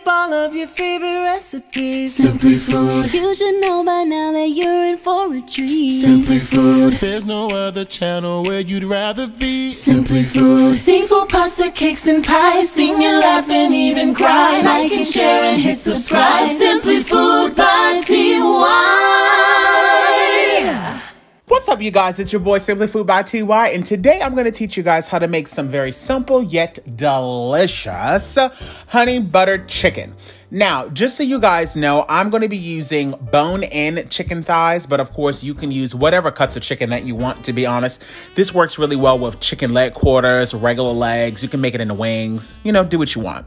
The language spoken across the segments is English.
up all of your favorite recipes. Simply Food. You should know by now that you're in for a treat. Simply Food. There's no other channel where you'd rather be. Simply Food. Seafood, pasta, cakes, and pies. Sing and laugh and even cry. Like and share and hit subscribe. Simply Food by TY. What's up, you guys? It's your boy Simply Food by TY, and today I'm going to teach you guys how to make some very simple yet delicious honey butter chicken. Now, just so you guys know, I'm going to be using bone-in chicken thighs, but of course you can use whatever cuts of chicken that you want, to be honest. This works really well with chicken leg quarters, regular legs. You can make it into wings, you know, do what you want.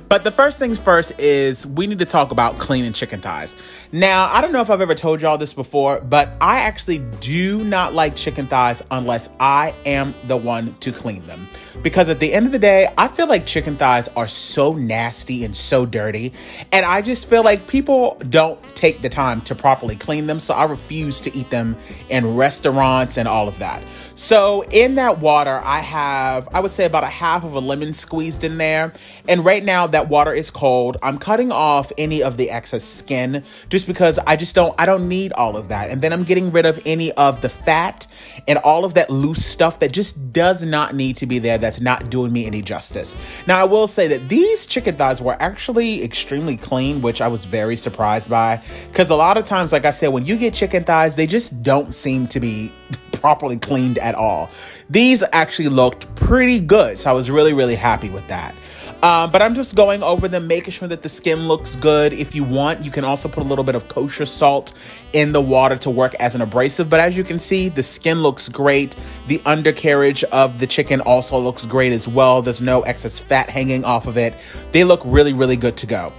But the first things first is we need to talk about cleaning chicken thighs. Now, I don't know if I've ever told y'all this before, but I actually do not like chicken thighs unless I am the one to clean them. Because at the end of the day, I feel like chicken thighs are so nasty and so dirty. And I just feel like people don't take the time to properly clean them. So I refuse to eat them in restaurants and all of that. So in that water, I have, I would say about a half of a lemon squeezed in there. And right now that water is cold. I'm cutting off any of the excess skin just because I don't need all of that. And then I'm getting rid of any of the fat and all of that loose stuff that just does not need to be there. That's not doing me any justice. Now, I will say that these chicken thighs were actually extremely clean, which I was very surprised by, because a lot of times, like I said, when you get chicken thighs, they just don't seem to be properly cleaned at all. These actually looked pretty good, so I was really, really happy with that. But I'm just going over them, making sure that the skin looks good. If you want, you can also put a little bit of kosher salt in the water to work as an abrasive. But as you can see, the skin looks great. The undercarriage of the chicken also looks great as well. There's no excess fat hanging off of it. They look really, really good to go.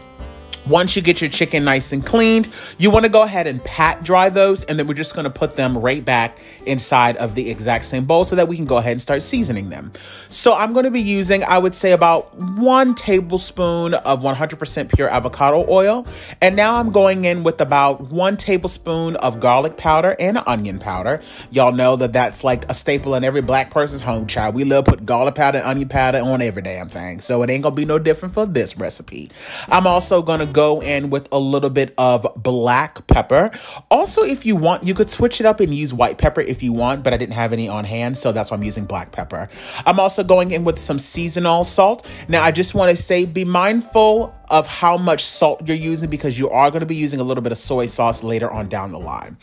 Once you get your chicken nice and cleaned, you want to go ahead and pat dry those, and then we're just going to put them right back inside of the exact same bowl so that we can go ahead and start seasoning them. So I'm going to be using, I would say, about 1 tablespoon of 100% pure avocado oil. And now I'm going in with about 1 tablespoon of garlic powder and onion powder. Y'all know that that's like a staple in every black person's home, child. We love put garlic powder and onion powder on every damn thing. So it ain't going to be no different for this recipe. I'm also going to go in with a little bit of black pepper. Also, if you want, you could switch it up and use white pepper if you want, but I didn't have any on hand, so that's why I'm using black pepper. I'm also going in with some seasonal salt. Now, I just want to say, be mindful of how much salt you're using, because you are going to be using a little bit of soy sauce later on down the line.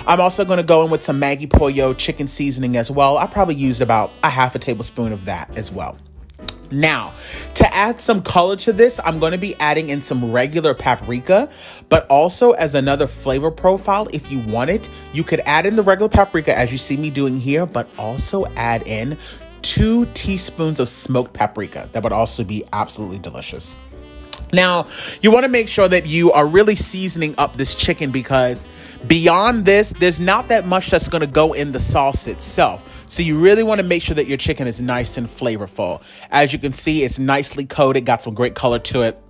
I'm also going to go in with some Maggi Pollo chicken seasoning as well. I probably used about a half a tablespoon of that as well. Now, to add some color to this, I'm going to be adding in some regular paprika, but also as another flavor profile, if you want it, you could add in the regular paprika as you see me doing here, but also add in 2 teaspoons of smoked paprika. That would also be absolutely delicious. Now, you want to make sure that you are really seasoning up this chicken, because beyond this, there's not that much that's going to go in the sauce itself. So you really want to make sure that your chicken is nice and flavorful. As you can see, it's nicely coated, got some great color to it.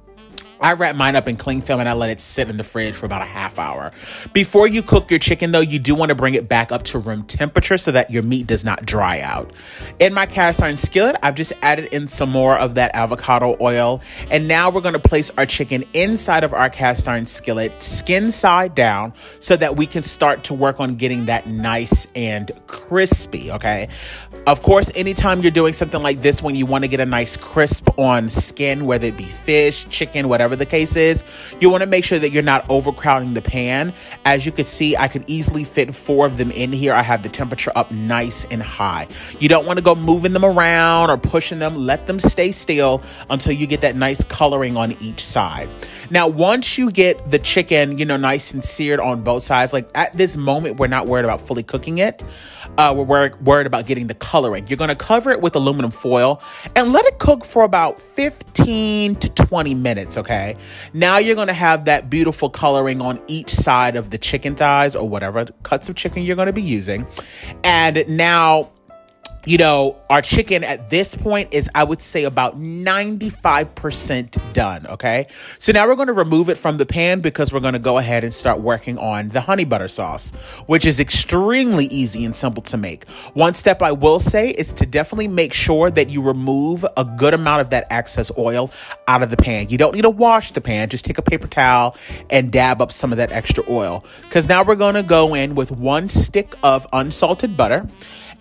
I wrap mine up in cling film and I let it sit in the fridge for about a half hour. Before you cook your chicken, though, you do want to bring it back up to room temperature so that your meat does not dry out. In my cast iron skillet, I've just added in some more of that avocado oil. And now we're going to place our chicken inside of our cast iron skillet, skin side down, so that we can start to work on getting that nice and crispy, okay? Of course, anytime you're doing something like this, when you want to get a nice crisp on skin, whether it be fish, chicken, whatever the case is, you want to make sure that you're not overcrowding the pan. As you can see, I could easily fit 4 of them in here. I have the temperature up nice and high. You don't want to go moving them around or pushing them. Let them stay still until you get that nice coloring on each side. Now, once you get the chicken, you know, nice and seared on both sides, like at this moment, we're not worried about fully cooking it. We're worried about getting the coloring. You're going to cover it with aluminum foil and let it cook for about 15 to 20 minutes, okay? Now you're going to have that beautiful coloring on each side of the chicken thighs or whatever cuts of chicken you're going to be using. And now you know, our chicken at this point is, I would say, about 95% done, okay? So now we're going to remove it from the pan because we're going to go ahead and start working on the honey butter sauce, which is extremely easy and simple to make. One step I will say is to definitely make sure that you remove a good amount of that excess oil out of the pan. You don't need to wash the pan. Just take a paper towel and dab up some of that extra oil, because now we're going to go in with 1 stick of unsalted butter.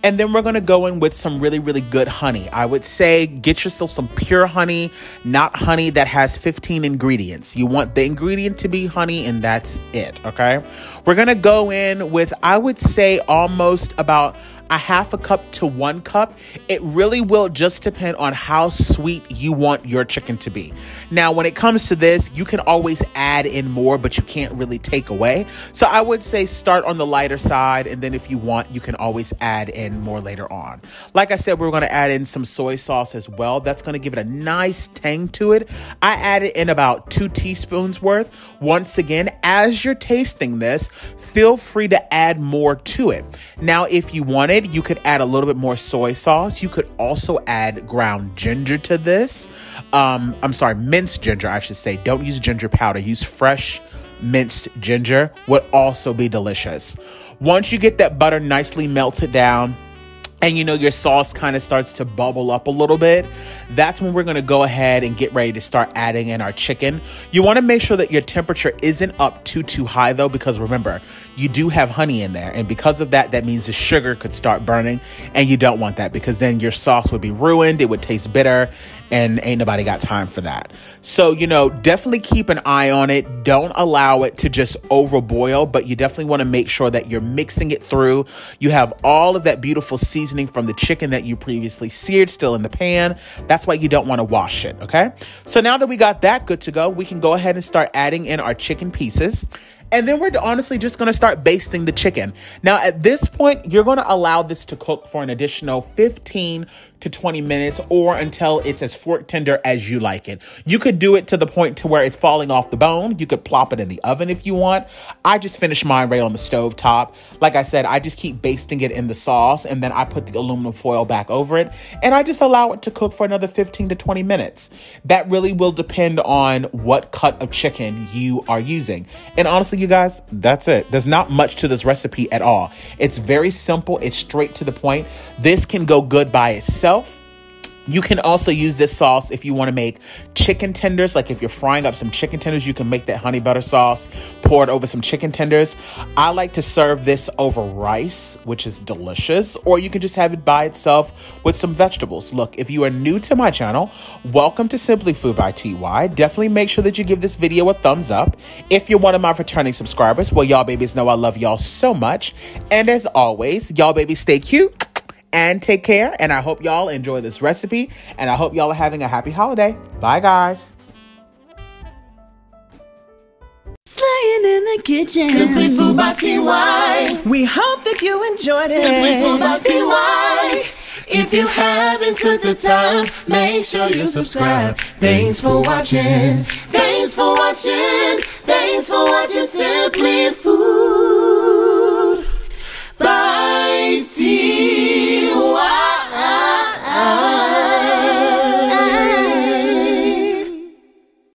And then we're going to go in with some really, really good honey. I would say get yourself some pure honey, not honey that has 15 ingredients. You want the ingredient to be honey, and that's it, okay? We're going to go in with, I would say, almost about a half a cup to 1 cup. It really will just depend on how sweet you want your chicken to be. Now, when it comes to this, you can always add in more, but you can't really take away. So I would say start on the lighter side, and then if you want, you can always add in more later on. Like I said, we're going to add in some soy sauce as well. That's going to give it a nice tang to it. I added in about 2 teaspoons worth. Once again, as you're tasting this, feel free to add more to it. Now, if you wanted, you could add a little bit more soy sauce. You could also add ground ginger to this. I'm sorry, minced ginger, I should say. Don't use ginger powder. Use fresh minced ginger. Would also be delicious. Once you get that butter nicely melted down, and you know your sauce kind of starts to bubble up a little bit, that's when we're going to go ahead and get ready to start adding in our chicken. You want to make sure that your temperature isn't up too high though, because remember, you do have honey in there, and because of that, that means the sugar could start burning, and you don't want that, because then your sauce would be ruined. It would taste bitter, and ain't nobody got time for that. So, you know, definitely keep an eye on it. Don't allow it to just overboil, but you definitely want to make sure that you're mixing it through. You have all of that beautiful seasoning from the chicken that you previously seared still in the pan. That's why you don't want to wash it, okay? So now that we got that good to go, we can go ahead and start adding in our chicken pieces. And then we're honestly just going to start basting the chicken. Now, at this point, you're going to allow this to cook for an additional 15 to 20 minutes, or until it's as fork tender as you like it. You could do it to the point to where it's falling off the bone. You could plop it in the oven if you want. I just finished mine right on the stove top. Like I said, I just keep basting it in the sauce, and then I put the aluminum foil back over it, and I just allow it to cook for another 15 to 20 minutes. That really will depend on what cut of chicken you are using. And honestly, you guys, that's it. There's not much to this recipe at all. It's very simple. It's straight to the point. This can go good by itself. You can also use this sauce if you want to make chicken tenders. Like if you're frying up some chicken tenders, you can make that honey butter sauce, pour it over some chicken tenders. I like to serve this over rice, which is delicious, or you can just have it by itself with some vegetables. Look, if you are new to my channel, welcome to Simply Food by TY. Definitely make sure that you give this video a thumbs up. If you're one of my returning subscribers, well, y'all babies know I love y'all so much. And as always, y'all babies stay cute and take care, and I hope y'all enjoy this recipe, and I hope y'all are having a happy holiday. Bye, guys. Slaying in the kitchen. Simply Food by TY. We hope that you enjoyed it. Simply Food by TY. If you haven't took the time, make sure you subscribe. Thanks for watching. Thanks for watching. Thanks for watching Simply Food.